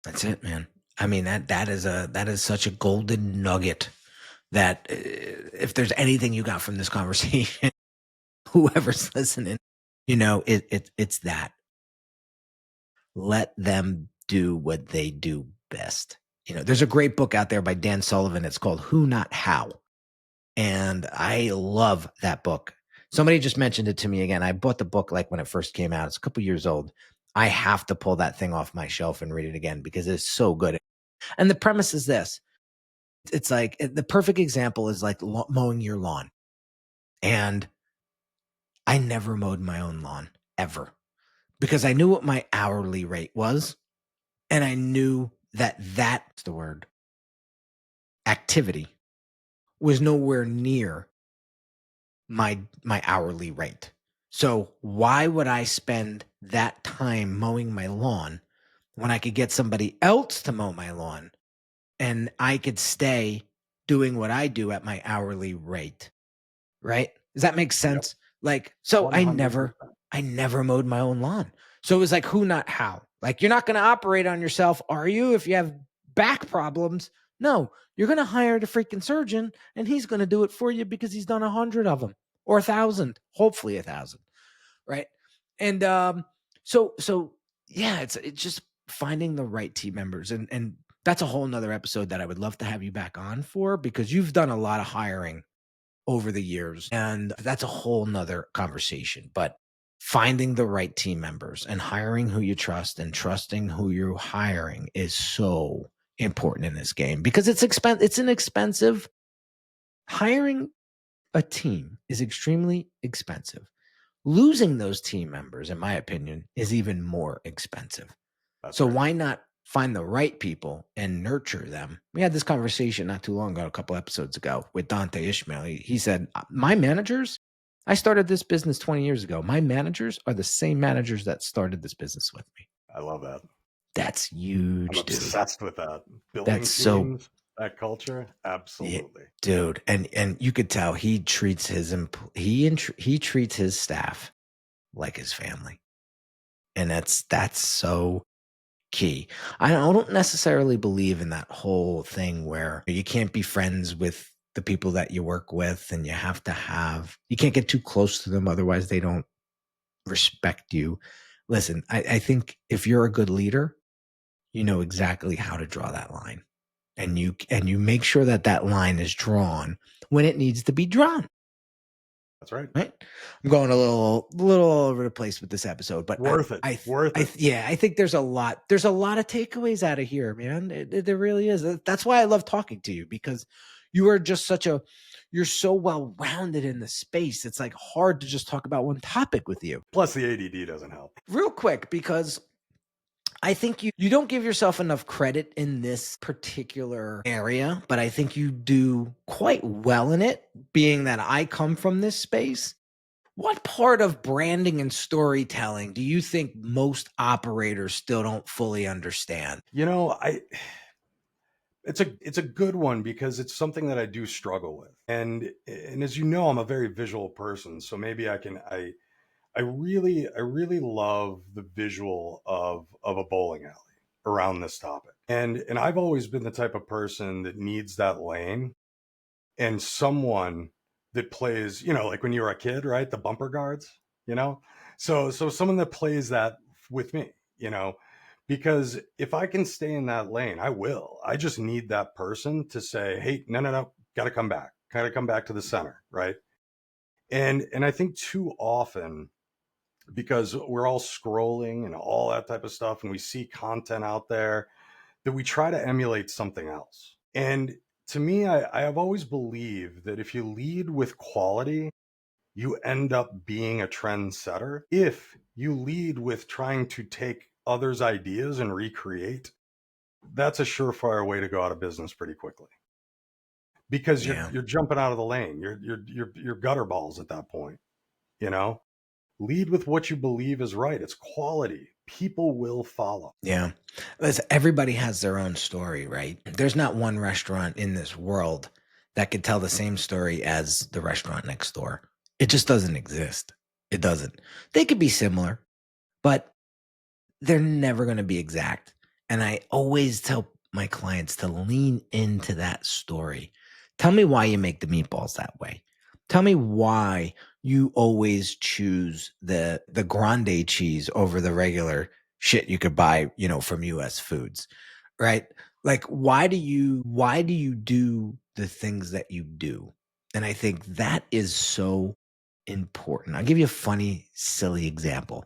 [SPEAKER 1] That's it, man. I mean, that is such a golden nugget that if there's anything you got from this conversation, whoever's listening, it's that. Let them do what they do best. There's a great book out there by Dan Sullivan. It's called Who Not How. And I love that book. Somebody just mentioned it to me again. I bought the book like when it first came out. It's a couple years old. I have to pull that thing off my shelf and read it again because it's so good. And the premise is this. It's like the perfect example is like mowing your lawn. And I never mowed my own lawn ever because I knew what my hourly rate was. And I knew that that's the word activity was nowhere near my hourly rate. So why would I spend that time mowing my lawn when I could get somebody else to mow my lawn and I could stay doing what I do at my hourly rate? Right? Does that make
[SPEAKER 2] Yep.
[SPEAKER 1] sense? Like, so I
[SPEAKER 2] 100%.
[SPEAKER 1] never mowed my own lawn. So it was like, who, not how. Like, you're not going to operate on yourself, are you? If you have back problems, no, you're going to hire the freaking surgeon and he's going to do it for you because he's done 100 of them or 1,000, hopefully 1,000. Right. And so yeah, it's just finding the right team members. And that's a whole nother episode that I would love to have you back on for, because you've done a lot of hiring over the years. And that's a whole nother conversation. But finding the right team members and hiring who you trust and trusting who you're hiring is so important in this game, because it's an expensive. Hiring a team is extremely expensive. Losing those team members, in my opinion, is even more expensive.
[SPEAKER 2] That's
[SPEAKER 1] So
[SPEAKER 2] right.
[SPEAKER 1] why not find the right people and nurture them? We had this conversation not too long ago, a couple episodes ago, with Dante Ishmael. He said, my managers, I started this business 20 years ago. My managers are the same managers that started this business with me.
[SPEAKER 2] I love that.
[SPEAKER 1] That's
[SPEAKER 2] I'm
[SPEAKER 1] huge, dude.
[SPEAKER 2] obsessed with that. Building
[SPEAKER 1] That's so,
[SPEAKER 2] teams, that culture,
[SPEAKER 1] yeah,
[SPEAKER 2] absolutely.
[SPEAKER 1] dude. And you could tell he treats he treats his staff like his family. And that's so key. I don't necessarily believe in that whole thing where you can't be friends with the people that you work with, and you can't get too close to them. Otherwise they don't respect you. Listen, I think if you're a good leader, you know exactly how to draw that line, and you make sure that line is drawn when it needs to be drawn.
[SPEAKER 2] That's right.
[SPEAKER 1] Right? I'm going a little all over the place with this episode, but
[SPEAKER 2] Worth it. Worth it.
[SPEAKER 1] yeah, I think there's a lot of takeaways out of here, man. There really is. That's why I love talking to you, because you are just you're so well rounded in the space. It's like hard to just talk about one topic with you.
[SPEAKER 2] Plus the ADD doesn't help.
[SPEAKER 1] Real quick, because I think you don't give yourself enough credit in this particular area, but I think you do quite well in it, being that I come from this space. What part of branding and storytelling do you think most operators still don't fully understand?
[SPEAKER 2] You know, it's a good one because it's something that I do struggle with. And as you know, I'm a very visual person, so maybe I really love the visual of a bowling alley around this topic. And I've always been the type of person that needs that lane and someone that plays, like when you were a kid, right? The bumper guards, you know? So someone that plays that with me, because if I can stay in that lane, I will. I just need that person to say, "Hey, no, no, no, got to come back. Got to come back to the center," right? And I think too often, because we're all scrolling and all that type of stuff and we see content out there, that we try to emulate something else. And to me, I have always believed that if you lead with quality, you end up being a trendsetter. If you lead with trying to take others' ideas and recreate, that's a surefire way to go out of business pretty quickly, because you're
[SPEAKER 1] Yeah.
[SPEAKER 2] you're jumping out of the lane. You're gutter balls at that point. You know, lead with what you believe is right. It's quality. People will follow.
[SPEAKER 1] Yeah. Listen, everybody has their own story, right? There's not one restaurant in this world that could tell the same story as the restaurant next door. It just doesn't exist. It doesn't. They could be similar, but they're never going to be exact. And I always tell my clients to lean into that story. Tell me why you make the meatballs that way. Tell me why you always choose the grande cheese over the regular shit you could buy, from US Foods, right? Like why do you do the things that you do? And I think that is so important. I'll give you a funny, silly example.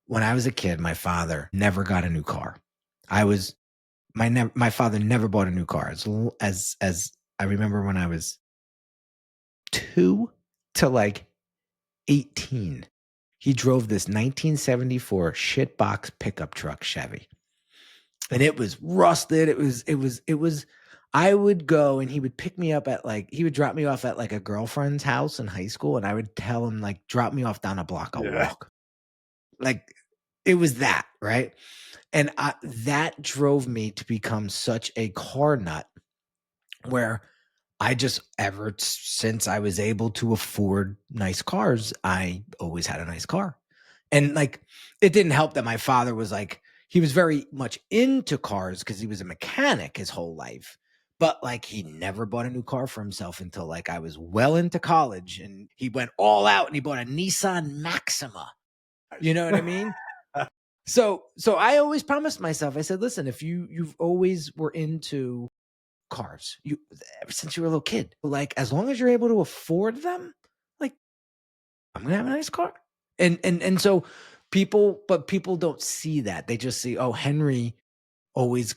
[SPEAKER 1] When I was a kid, my father never got a new car. I was my father never bought a new car. As I remember when I was 2 to like 18, he drove this 1974 shitbox pickup truck Chevy. And it was rusted. It was I would go and he would pick me up at he would drop me off at like a girlfriend's house in high school and I would tell him like drop me off down a block, I'll
[SPEAKER 2] Yeah.
[SPEAKER 1] walk. Like it was that, right? And that drove me to become such a car nut where I just since I was able to afford nice cars, I always had a nice car. And like it didn't help that my father was he was very much into cars because he was a mechanic his whole life. But like he never bought a new car for himself until like I was well into college and he went all out and he bought a Nissan Maxima. You know what I mean? So I always promised myself, I said, listen, if you've always were into cars, you ever since you were a little kid, like as long as you're able to afford them, like I'm gonna have a nice car. And so people don't see that. They just see, oh, Henry always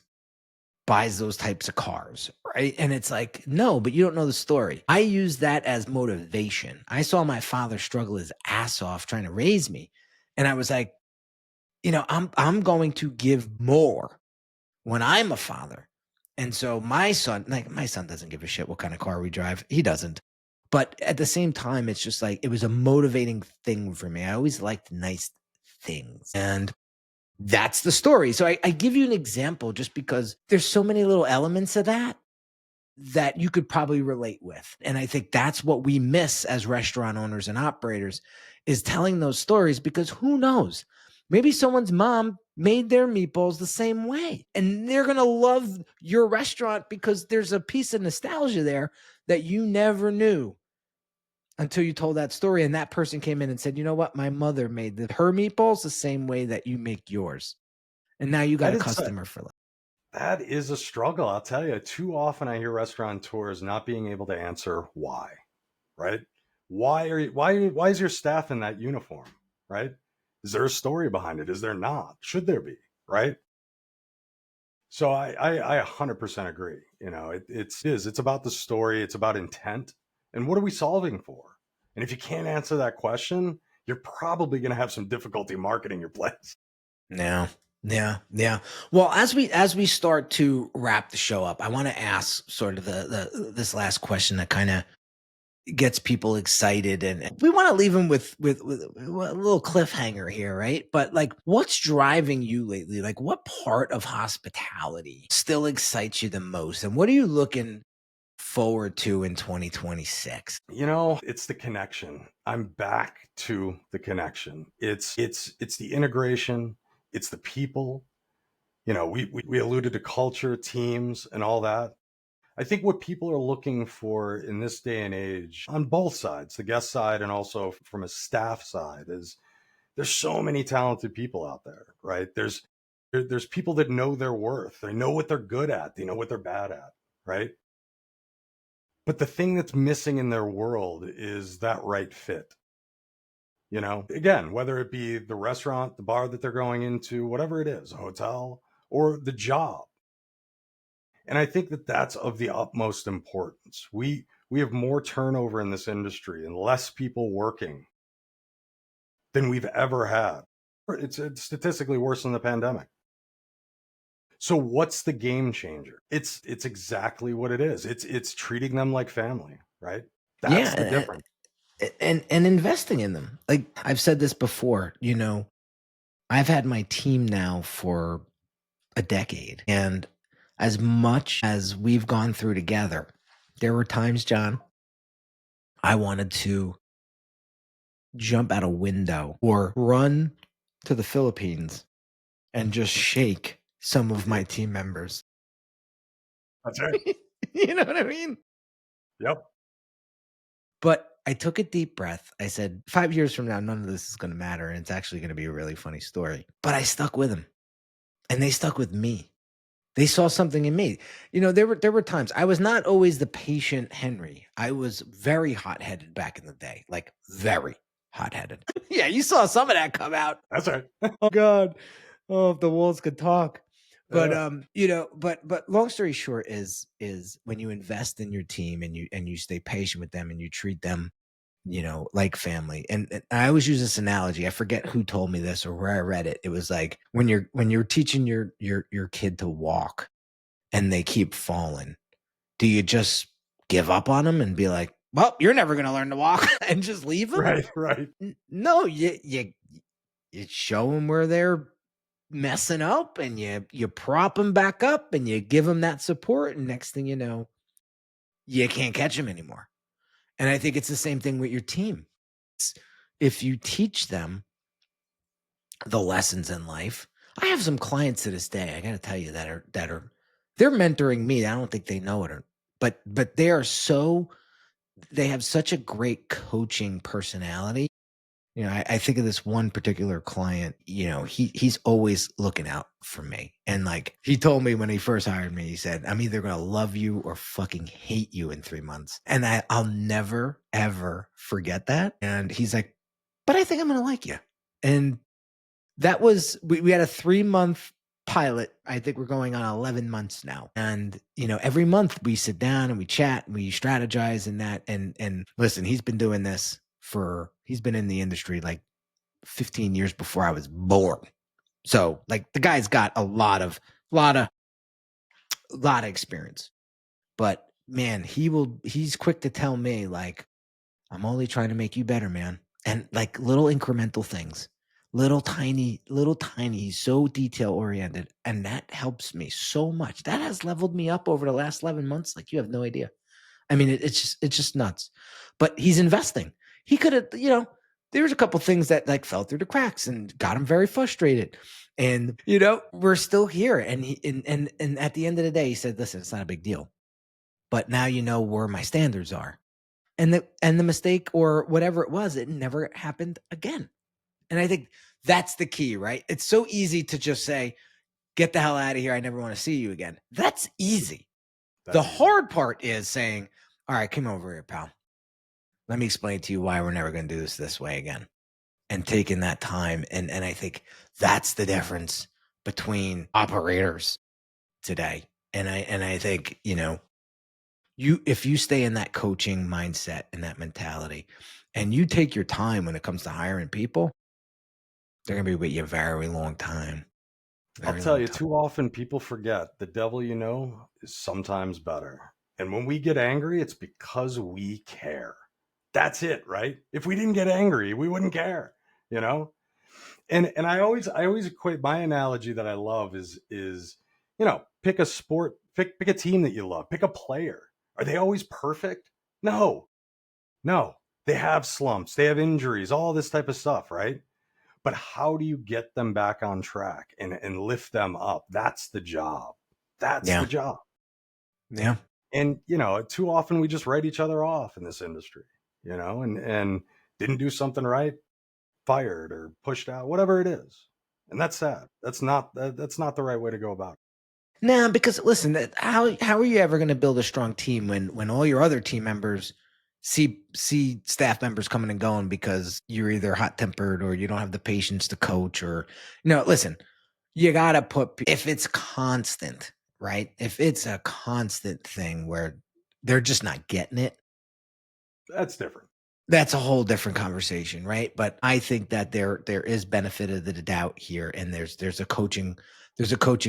[SPEAKER 1] buys those types of cars, right? And it's like, no, but you don't know the story. I use that as motivation. I saw my father struggle his ass off trying to raise me. And I was like, I'm going to give more when I'm a father. And so my son doesn't give a shit what kind of car we drive. He doesn't. But at the same time, it's just like it was a motivating thing for me. I always liked nice things. And that's the story. So I give you an example just because there's so many little elements of that you could probably relate with. And I think that's what we miss as restaurant owners and operators is telling those stories because who knows? Maybe someone's mom made their meatballs the same way and they're going to love your restaurant because there's a piece of nostalgia there that you never knew until you told that story and that person came in and said, "You know what? My mother made her meatballs the same way that you make yours." And now you got
[SPEAKER 2] That
[SPEAKER 1] a
[SPEAKER 2] is
[SPEAKER 1] customer for life.
[SPEAKER 2] that is a struggle. I'll tell you. Too often I hear restaurateurs not being able to answer why. Right? Why is your staff in that uniform? Right? Is there a story behind it? Is there not? Should there be? Right? So I 100% agree. It's about the story. It's about intent. And what are we solving for? And if you can't answer that question, you're probably going to have some difficulty marketing your place.
[SPEAKER 1] No. Yeah, yeah. Well, as we start to wrap the show up, I want to ask sort of the this last question that kind of gets people excited, and we want to leave them with a little cliffhanger here, right? But like, what's driving you lately? Like, what part of hospitality still excites you the most, and what are you looking forward to in 2026?
[SPEAKER 2] It's the connection. I'm back to the connection. It's the integration, it's the people. We alluded to culture, teams, and all that. I think what people are looking for in this day and age, on both sides, the guest side and also from a staff side, is there's so many talented people out there, right? There's people that know their worth. They know what they're good at. They know what they're bad at, right? But the thing that's missing in their world is that right fit. Again, whether it be the restaurant, the bar that they're going into, whatever it is, a hotel, or the job. And I think that that's of the utmost importance. We have more turnover in this industry and less people working than we've ever had. It's statistically worse than the pandemic. So what's the game changer? It's exactly what it is. It's treating them like family, right? That's the
[SPEAKER 1] Yeah,
[SPEAKER 2] difference.
[SPEAKER 1] and investing in them. Like I've said this before, I've had my team now for a decade, and as much as we've gone through together, there were times, John, I wanted to jump out a window or run to the Philippines and just shake some of my team members.
[SPEAKER 2] That's right.
[SPEAKER 1] You know what I mean?
[SPEAKER 2] Yep.
[SPEAKER 1] But I took a deep breath. I said, 5 years from now, none of this is going to matter. And it's actually going to be a really funny story. But I stuck with them and they stuck with me. They saw something in me. There were times I was not always the patient Henry. I was very hot-headed back in the day, like very hot-headed. Yeah, you saw some of that come out.
[SPEAKER 2] That's right.
[SPEAKER 1] Oh God. Oh, if the wolves could talk. But
[SPEAKER 2] Uh,
[SPEAKER 1] but long story short is when you invest in your team and you stay patient with them and you treat them, like family. And I always use this analogy. I forget who told me this or where I read it. It was like when you're teaching your kid to walk and they keep falling, do you just give up on them and be like, well, you're never gonna learn to walk and just leave them?
[SPEAKER 2] right, right.
[SPEAKER 1] No, you show them where they're messing up and you prop them back up and you give them that support. And next thing you know, you can't catch them anymore. And I think it's the same thing with your team. If you teach them the lessons in life, I have some clients to this day, I got to tell you, that are they're mentoring me. I don't think they know it, but they have such a great coaching personality. I think of this one particular client, he's always looking out for me. And like he told me when he first hired me, he said, I'm either gonna love you or fucking hate you in 3 months. And I'll never, ever forget that. And he's like, but I think I'm gonna like you. And that was we had a 3 month pilot. I think we're going on 11 months now. And every month we sit down and we chat and we strategize and that. And listen, he's been in the industry like 15 years before I was born. So like the guy's got lot of lot of experience. But man, he's quick to tell me like, I'm only trying to make you better, man. And like little incremental things, little tiny, he's so detail oriented. And that helps me so much. That has leveled me up over the last 11 months. Like you have no idea. I mean, it's just nuts. But he's investing. He could have, there's a couple things that like fell through the cracks and got him very frustrated. And we're still here. And and at the end of the day, he said, "Listen, it's not a big deal. But now you know where my standards are." And the mistake or whatever it was, it never happened again. And I think that's the key, right? It's so easy to just say, "Get the hell out of here. I never want to see you again." That's easy. The
[SPEAKER 2] That's easy.
[SPEAKER 1] hard part is saying, "All right, come over here, pal. Let me explain to you why we're never going to do this way again." And taking that time. And I think that's the difference between operators today. And I think, if you stay in that coaching mindset and that mentality and you take your time when it comes to hiring people, they're going to be with you a very long time.
[SPEAKER 2] I'll
[SPEAKER 1] Very
[SPEAKER 2] tell
[SPEAKER 1] long
[SPEAKER 2] you,
[SPEAKER 1] time.
[SPEAKER 2] too often people forget the devil you know is sometimes better. And when we get angry, it's because we care. That's it, right? If we didn't get angry, we wouldn't care, you know? And I always equate my analogy that I love is pick a sport, pick a team that you love, pick a player. Are they always perfect? No, no. They have slumps, they have injuries, all this type of stuff, right? But how do you get them back on track and lift them up? That's the job. That's
[SPEAKER 1] Yeah.
[SPEAKER 2] the job.
[SPEAKER 1] Yeah.
[SPEAKER 2] And too often we just write each other off in this industry, and didn't do something right, fired or pushed out, whatever it is. And that's sad. That's not the right way to go about it.
[SPEAKER 1] Nah, because listen, how are you ever going to build a strong team when all your other team members see staff members coming and going because you're either hot tempered or you don't have the patience to coach or listen, you got to if it's constant, right? If it's a constant thing where they're just not getting it,
[SPEAKER 2] That's different.
[SPEAKER 1] that's a whole different conversation, right? But I think that there is benefit of the doubt here, and there's a coaching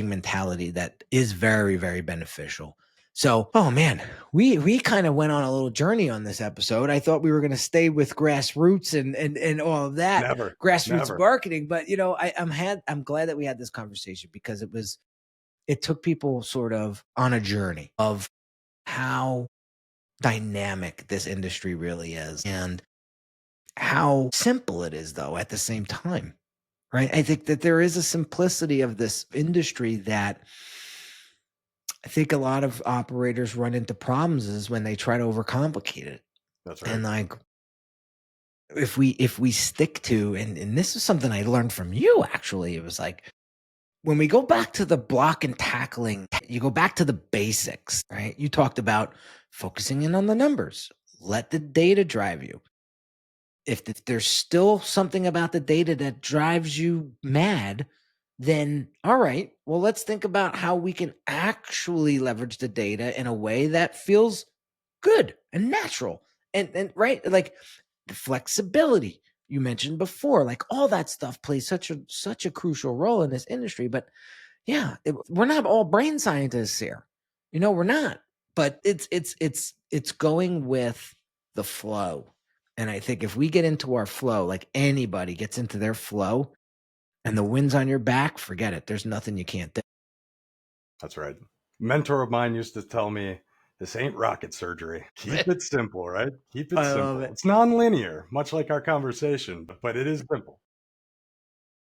[SPEAKER 1] mentality that is very very beneficial. So, oh man, we kind of went on a little journey on this episode. I thought we were going to stay with grassroots and all of that
[SPEAKER 2] Never,
[SPEAKER 1] grassroots
[SPEAKER 2] never.
[SPEAKER 1] marketing, but I'm glad that we had this conversation because it took people sort of on a journey of how dynamic this industry really is and how simple it is though at the same time, right? I think that there is a simplicity of this industry that I think a lot of operators run into problems is when they try to overcomplicate it.
[SPEAKER 2] That's right.
[SPEAKER 1] And like if we stick to and this is something I learned from you actually, it was like when we go back to the block and tackling, you go back to the basics, right? You talked about focusing in on the numbers. Let the data drive you. If there's still something about the data that drives you mad, then all right, well, let's think about how we can actually leverage the data in a way that feels good and natural. And right, like the flexibility you mentioned before, like all that stuff plays such a crucial role in this industry. But yeah, we're not all brain scientists here. We're not. But it's going with the flow. And I think if we get into our flow, like anybody gets into their flow and the wind's on your back, forget it. There's nothing you can't do.
[SPEAKER 2] That's right. Mentor of mine used to tell me, this ain't rocket surgery. Keep it simple, right? Keep it
[SPEAKER 1] I love
[SPEAKER 2] simple.
[SPEAKER 1] it.
[SPEAKER 2] It's non-linear, much like our conversation, but it is simple.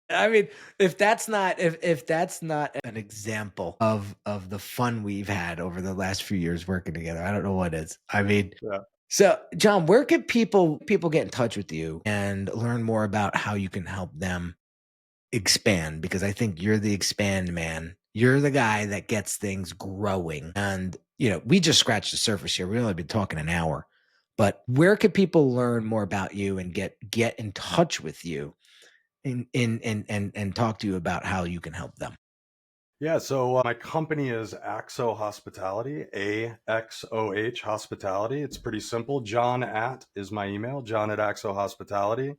[SPEAKER 1] I mean, if that's not an example of the fun we've had over the last few years working together, I don't know what is. I mean,
[SPEAKER 2] Yeah.
[SPEAKER 1] so John, where can people get in touch with you and learn more about how you can help them expand? Because I think you're the expand man. You're the guy that gets things growing. And we just scratched the surface here. We've only been talking an hour. But where could people learn more about you and get in touch with you and talk to you about how you can help them?
[SPEAKER 2] Yeah, so my company is Axo Hospitality, AXOH Hospitality. It's pretty simple. John at is my email, John at Axo Hospitality.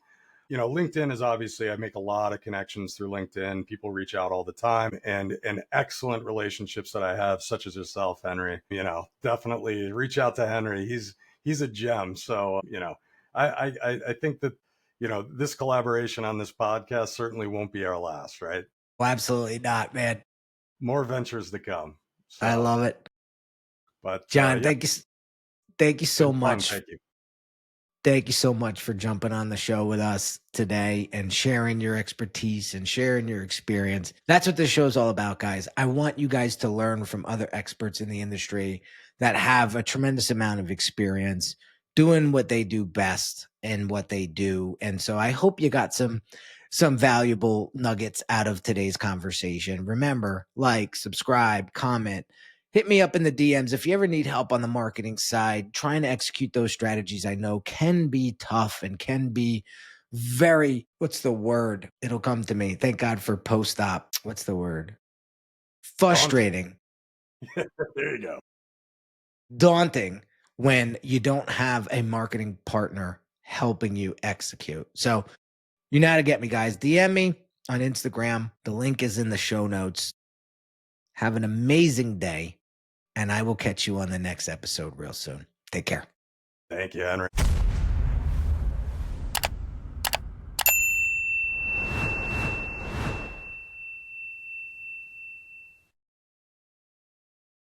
[SPEAKER 2] LinkedIn is obviously, I make a lot of connections through LinkedIn. People reach out all the time and excellent relationships that I have, such as yourself, Henry. Definitely reach out to Henry. He's a gem. So, I think that, this collaboration on this podcast certainly won't be our last, right?
[SPEAKER 1] Well, absolutely not, man.
[SPEAKER 2] More ventures to come.
[SPEAKER 1] I
[SPEAKER 2] So,
[SPEAKER 1] love it.
[SPEAKER 2] but
[SPEAKER 1] John,
[SPEAKER 2] yeah,
[SPEAKER 1] thank you so
[SPEAKER 2] been fun.
[SPEAKER 1] much.
[SPEAKER 2] Thank you.
[SPEAKER 1] Thank you so much for jumping on the show with us today and sharing your expertise and sharing your experience. That's what this show is all about, guys. I want you guys to learn from other experts in the industry that have a tremendous amount of experience doing what they do best and what they do. And so I hope you got some valuable nuggets out of today's conversation. Remember, like, subscribe, comment, hit me up in the DMs if you ever need help on the marketing side. Trying to execute those strategies I know can be tough and can be very, what's the word? It'll come to me. Thank God for post op. What's the word?
[SPEAKER 2] Daunting.
[SPEAKER 1] Frustrating,
[SPEAKER 2] There you go.
[SPEAKER 1] daunting when you don't have a marketing partner helping you execute. So you know how to get me, guys. DM me. on Instagram. The link is in the show notes. Have an amazing day, and I will catch you on the next episode real soon. Take care.
[SPEAKER 2] Thank you, Henry.